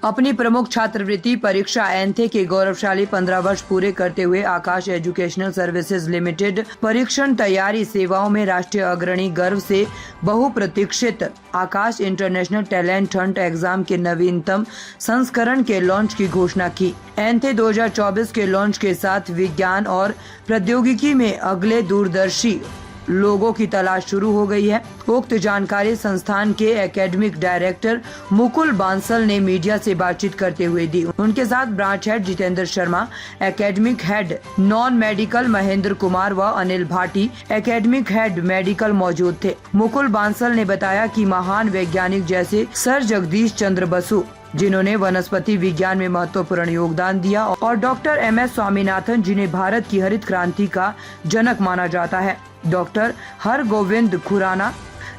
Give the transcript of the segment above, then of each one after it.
अपनी प्रमुख छात्रवृत्ति परीक्षा एंथे के गौरवशाली 15 वर्ष पूरे करते हुए आकाश एजुकेशनल सर्विसेज लिमिटेड परीक्षण तैयारी सेवाओं में राष्ट्रीय अग्रणी गर्व से बहुप्रतीक्षित आकाश इंटरनेशनल टैलेंट हंट एग्जाम के नवीनतम संस्करण के लॉन्च की घोषणा की। एंथे 2024 के लॉन्च के साथ विज्ञान और प्रौद्योगिकी में अगले दूरदर्शी लोगों की तलाश शुरू हो गई है। उक्त जानकारी संस्थान के एकेडमिक डायरेक्टर मुकुल बांसल ने मीडिया से बातचीत करते हुए दी। उनके साथ branch head Jitendra Sharma, academic head non medical Mahendra Kumar व Anil Bhati, academic head medical मौजूद थे। मुकुल बांसल ने बताया कि महान वैज्ञानिक जैसे सर जगदीश चंद्र बसु, जिन्होंने वनस्पति विज्ञान में महत्वपूर्ण योगदान दिया, और डॉक्टर MS स्वामीनाथन, जिन्हें भारत की हरित क्रांति का जनक माना जाता है, डॉक्टर हरगोविंद खुराना,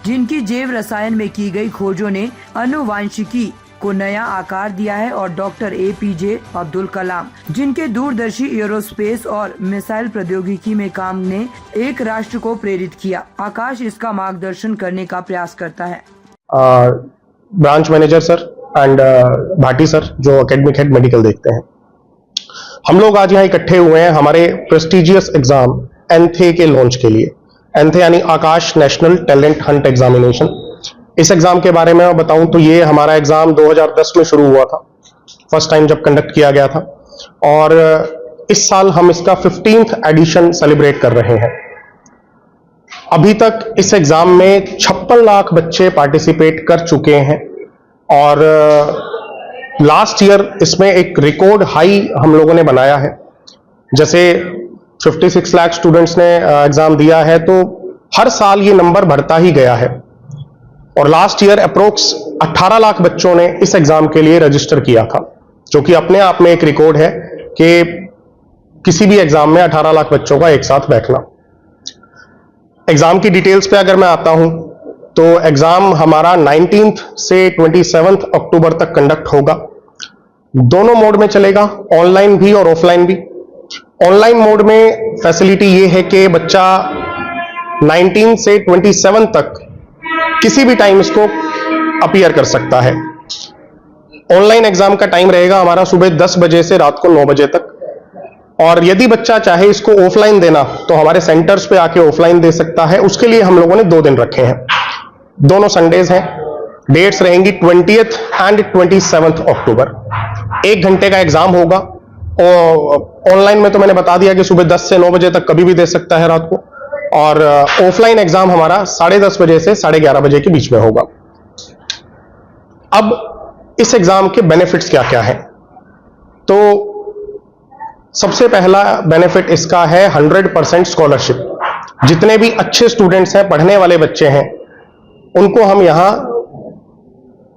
जिनकी जैव रसायन में की गई खोजों ने आनुवांशिकी को नया आकार दिया है, और डॉक्टर APJ अब्दुल कलाम, जिनके दूरदर्शी एरोस्पेस और मिसाइल प्रौद्योगिकी में काम ने एक राष्ट्र को प्रेरित किया। आकाश इसका मार्गदर्शन करने का प्रयास करता है। Branch manager sir and Bhati sir, जो एकेडमिक हेड मेडिकल देखते हैं, हम लोग आज यहाँ इकट्ठे हुए हैं हमारे प्रेस्टिजियस एग्जाम एंथे के लॉन्च के लिए। एंथे यानी आकाश नेशनल टैलेंट हंट एग्जामिनेशन। इस एग्जाम के बारे में मैं बताऊं तो ये हमारा एग्जाम 2010 में शुरू हुआ था, फर्स्ट टाइम जब कंडक्ट किया गया था, और इस साल हम इसका 15th एडिशन सेलिब्रेट कर रहे हैं। अभी तक इस एग्जाम में 56 लाख बच्चे पार्टिसिपेट कर चुके हैं, और लास्ट ईयर इसमें एक रिकॉर्ड हाई हम लोगों ने बनाया है। जैसे 56 लाख स्टूडेंट्स ने एग्जाम दिया है, तो हर साल ये नंबर बढ़ता ही गया है, और लास्ट ईयर अप्रोक्स 18 लाख बच्चों ने इस एग्जाम के लिए रजिस्टर किया था, जो कि अपने आप में एक रिकॉर्ड है कि किसी भी एग्जाम में 18 लाख बच्चों का एक साथ बैठना। एग्जाम की डिटेल्स पे अगर मैं आता हूं तो एग्जाम हमारा 19 से 27 अक्टूबर तक कंडक्ट होगा। दोनों मोड में चलेगा, ऑनलाइन भी और ऑफलाइन भी। ऑनलाइन मोड में फैसिलिटी ये है कि बच्चा 19 से 27 तक किसी भी टाइम इसको अपीयर कर सकता है। ऑनलाइन एग्जाम का टाइम रहेगा हमारा सुबह 10 बजे से रात को 9 बजे तक, और यदि बच्चा चाहे इसको ऑफलाइन देना तो हमारे सेंटर्स पे आके ऑफलाइन दे सकता है। उसके लिए हम लोगों ने 2 दिन रखे हैं, दोनों संडेज हैं। डेट्स रहेंगी 20th एंड 27th अक्टूबर। 1 घंटे का एग्जाम होगा, और ऑनलाइन में तो मैंने बता दिया कि सुबह 10 से 9 बजे तक कभी भी दे सकता है रात को, और ऑफलाइन एग्जाम हमारा 10:30 बजे से 11:30 बजे के बीच में होगा। अब इस एग्जाम के बेनिफिट्स क्या क्या हैं? तो सबसे पहला बेनिफिट इसका है 100% स्कॉलरशिप। जितने भी अच्छे स्टूडेंट्स हैं, पढ़ने वाले बच्चे हैं, उनको हम यहां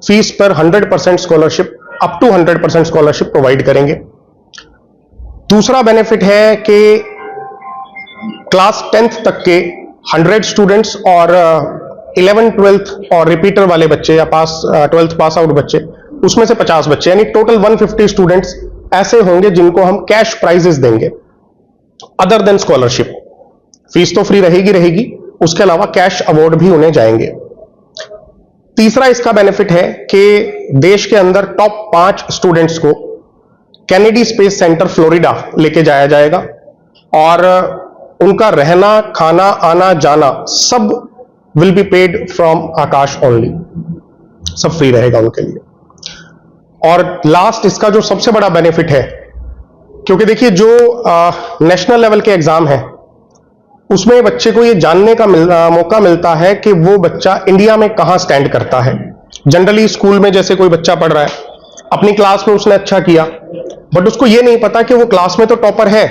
फीस पर 100% scholarship, up to 100% scholarship provide करेंगे। दूसरा बेनिफिट है कि क्लास 10th तक के 100 स्टूडेंट्स और 11th 12th और रिपीटर वाले बच्चे या 12th पास आउट बच्चे, उसमें से 50 बच्चे, यानी टोटल 150 स्टूडेंट्स ऐसे होंगे जिनको हम कैश प्राइजेस देंगे अदर देन स्कॉलरशिप। फीस तो फ्री रहेगी, उसके अलावा कैश अवार्ड भी उन्हें जाएंगे। तीसरा इसका बेनिफिट है कि देश के अंदर टॉप 5 स्टूडेंट्स को कैनेडी स्पेस सेंटर फ्लोरिडा लेके जाया जाएगा, और उनका रहना, खाना, आना जाना सब will be paid from Akash only, सब फ्री रहेगा उनके लिए। और लास्ट इसका जो सबसे बड़ा बेनिफिट है, क्योंकि देखिए जो नेशनल लेवल के एग्जाम है उसमें बच्चे को ये जानने का मौका मिलता है कि वो बच्चा इंडिया में कहां स्टैंड करता है। जनरली स्कूल में जैसे कोई बच्चा पढ़ रहा है, अपनी क्लास में उसने अच्छा किया, बट उसको ये नहीं पता कि वो क्लास में तो टॉपर है,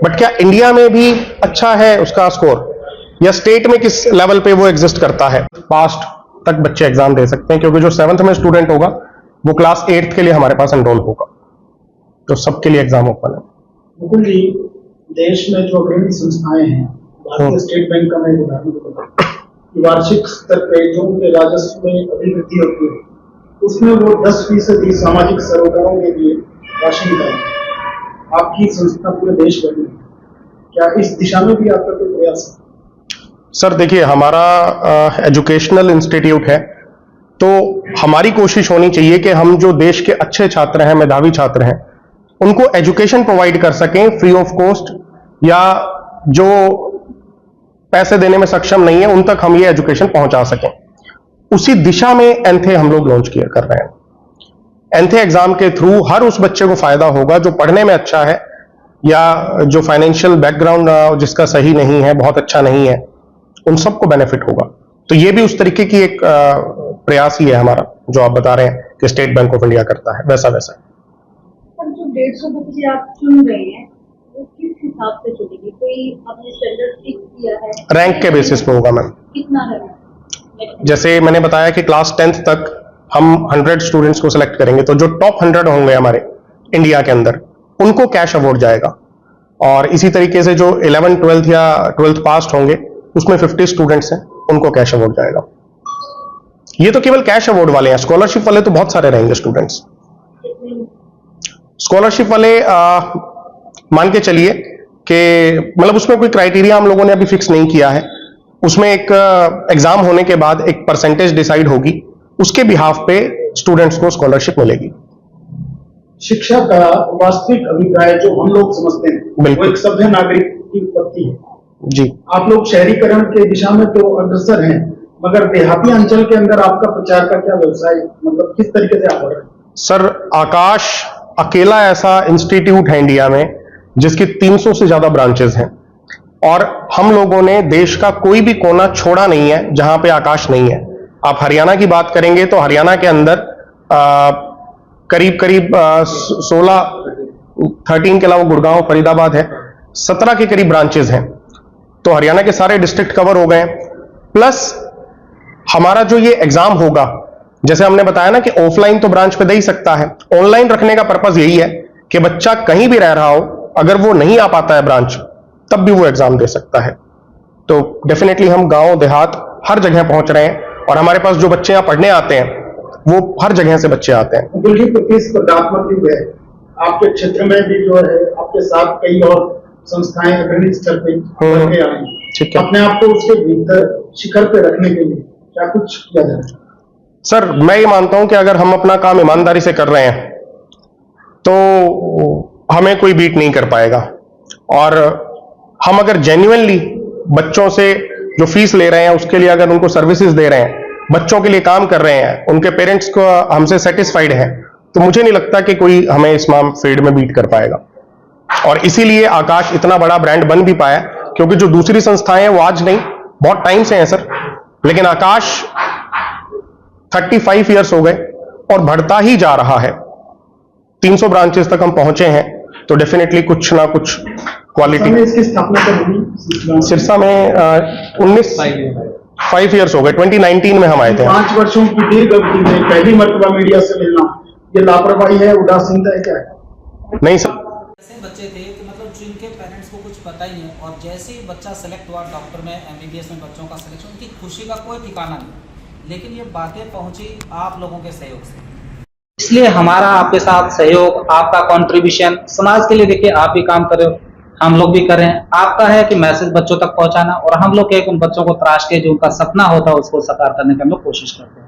बट क्या इंडिया में भी अच्छा है उसका स्कोर, या स्टेट में किस लेवल पे वो एग्जिस्ट करता है। पास्ट तक बच्चे एग्जाम दे सकते हैं, क्योंकि जो 7th में स्टूडेंट होगा वो क्लास 8th के लिए हमारे पास एनरोल होगा, तो सबके लिए एग्जाम ओपन है। मुकुल जी, देश में जो अग्रणी संस्थाएं हैं, भारतीय स्टेट बैंक का मैं उदाहरण दूंगा कि वार्षिक स्तर पर जो उनके राजस्व में अभिवृद्धि होती है, उसमें वो 10% सामाजिक सरोकारों के लिए राशि निकालते। आपकी संस्था पूरे देश भर में, क्या इस दिशा में भी आपका कोई प्रयास है? सर देखिए, हमारा एजुकेशनल इंस्टीट्यूट है, तो हमारी कोशिश होनी चाहिए कि हम जो देश के अच्छे छात्र हैं, मेधावी छात्र हैं, उनको एजुकेशन प्रोवाइड कर सकें फ्री ऑफ कॉस्ट, या जो पैसे देने में सक्षम नहीं है उन तक हम ये एजुकेशन पहुंचा सकें। उसी दिशा में एंथे हम लोग लॉन्च कर रहे हैं। एंथे एग्जाम के थ्रू हर उस बच्चे को फायदा होगा जो पढ़ने में अच्छा है, या जो फाइनेंशियल बैकग्राउंड जिसका सही नहीं है, बहुत अच्छा नहीं है, उन सबको बेनिफिट होगा। तो ये भी उस तरीके की एक प्रयास ही है हमारा, जो आप बता रहे हैं कि स्टेट बैंक ऑफ इंडिया करता है, वैसा वैसा। सर, जो 150 बच्चे आप चुन रहे हैं वो किस हिसाब से चुनेंगे? कोई आपने स्टैंडर्ड फिक्स किया है? रैंक के बेसिस पे होगा मैम। कितना है? जैसे मैंने बताया कि क्लास 10th तक हम 100 स्टूडेंट्स को सिलेक्ट करेंगे, तो जो टॉप 100 होंगे हमारे इंडिया के अंदर, उनको कैश अवार्ड जाएगा। और इसी तरीके से जो 11th 12th या 12th पास होंगे, उसमें 50 स्टूडेंट्स हैं, उनको कैश अवार्ड जाएगा। ये तो केवल कैश अवार्ड वाले हैं, स्कॉलरशिप वाले तो बहुत सारे रहेंगे स्टूडेंट्स। स्कॉलरशिप वाले मान के चलिए कि मतलब उसमें कोई क्राइटेरिया हम लोगों ने अभी फिक्स नहीं किया है। उसमें एक एग्जाम होने के बाद एक परसेंटेज डिसाइड होगी, उसके बिहाफ पे स्टूडेंट्स को स्कॉलरशिप मिलेगी। शिक्षा का वास्तविक अभिप्राय जो हम लोग समझते हैं, वो बिल्कुल। एक सभ्य नागरिक की उत्पत्ति है। जी, आप लोग शहरीकरण के दिशा में तो अग्रसर हैं, मगर देहाती अंचल के अंदर आपका प्रचार का क्या व्यवसाय, मतलब किस तरीके से आप बढ़ रहे हैं? सर, आकाश अकेला ऐसा इंस्टीट्यूट है इंडिया में जिसकी 300 से ज्यादा ब्रांचेस हैं, और हम लोगों ने देश का कोई भी कोना छोड़ा नहीं है जहां पे आकाश नहीं है। आप हरियाणा की बात करेंगे तो हरियाणा के अंदर करीब 13 के अलावा गुड़गांव, फरीदाबाद है, 17 के करीब ब्रांचेस हैं। तो हरियाणा के सारे डिस्ट्रिक्ट कवर हो गए। प्लस हमारा जो ये एग्जाम होगा, जैसे हमने बताया ना कि ऑफलाइन तो ब्रांच पे दे ही सकता है, ऑनलाइन रखने का पर्पस यही है कि बच्चा कहीं भी रह रहा हो, अगर वो नहीं आ पाता है ब्रांच, तब भी वो एग्जाम दे सकता है। तो डेफिनेटली हम गांव देहात हर जगह पहुंच रहे हैं, और हमारे पास जो बच्चे यहाँ पढ़ने आते हैं वो हर जगह से बच्चे आते हैं। बिल्कुल प्रतिस्पर्धात्मक युग है। आपके क्षेत्र में भी जो है आपके साथ कई और संस्थाएं अग्रणी स्तर पे बढ़ के आई हैं। ठीक है। अपने आप को उसके भीतर शिखर पे रखने के लिए क्या कुछ किया जाए? सर, मैं ये मानता हूं कि अगर हम अपना काम ईमानदारी से कर रहे हैं तो हमें कोई बीट नहीं कर पाएगा। और हम अगर जेन्युइनली बच्चों से जो फीस ले रहे हैं उसके लिए अगर उनको सर्विसेज दे रहे हैं, बच्चों के लिए काम कर रहे हैं, उनके पेरेंट्स को हमसे सेटिस्फाइड है, तो मुझे नहीं लगता कि कोई हमें इस फील्ड में बीट कर पाएगा। और इसीलिए आकाश इतना बड़ा ब्रांड बन भी पाया, क्योंकि जो दूसरी संस्थाएं हैं वो आज नहीं, बहुत टाइम से हैं सर, लेकिन आकाश 35 इयर्स हो गए और बढ़ता ही जा रहा है। 300 ब्रांचेस तक हम पहुंचे हैं, तो डेफिनेटली कुछ ना कुछ क्वालिटी। इसकी स्थापना कब हुई? सिरसा में 5 इयर्स हो गए, 2019 में हम आए थे। 5 वर्षों की दीर्घ अवधि में पहली मर्तबा मीडिया से मिलना, ये लापरवाही है, उदासीनता है, क्या है? नहीं सर, ऐसे बच्चे थे कि मतलब जिनके पेरेंट्स को कुछ पता ही नहीं, और जैसे ही बच्चा सेलेक्ट हुआ डॉक्टर में, MBBS में बच्चों का सिलेक्शन, उनकी खुशी का कोई ठिकाना नहीं। लेकिन ये बातें पहुंची आप लोगों के सहयोग से, इसलिए हमारा आपके साथ सहयोग, आपका कंट्रीब्यूशन समाज के लिए, देखिए आप भी काम कर रहे हो, हम लोग भी कर रहे हैं। आपका है कि मैसेज बच्चों तक पहुंचाना, और हम लोग एक उन बच्चों को तराश के जो उनका सपना होता है उसको साकार करने की हम लोग कोशिश करते हैं।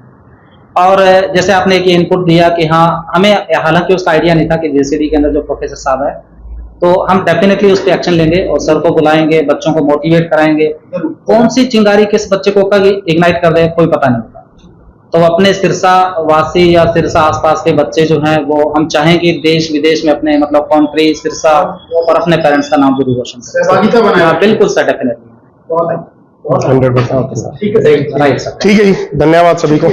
और जैसे आपने एक इनपुट दिया कि हाँ, हमें हालांकि उसका आइडिया नहीं था कि JCD के अंदर जो प्रोफेसर साहब है, तो हम डेफिनेटली उस पर एक्शन लेंगे और सर को बुलाएंगे, बच्चों को मोटिवेट कराएंगे। कौन सी चिंगारी किस बच्चे को कब इग्नाइट कर दे कोई पता नहीं होता। तो अपने सिरसा वासी या सिरसा आसपास के बच्चे जो हैं, वो हम चाहें कि देश विदेश में अपने मतलब कंट्री, सिरसा और अपने पेरेंट्स का नाम जरूर रोशन करें। सहभागिता बनाए। हाँ, बिल्कुल सर, डेफिनेटली। बहुत है। 100%। ठीक है, राइट सर। ठीक है जी, धन्यवाद सभी को।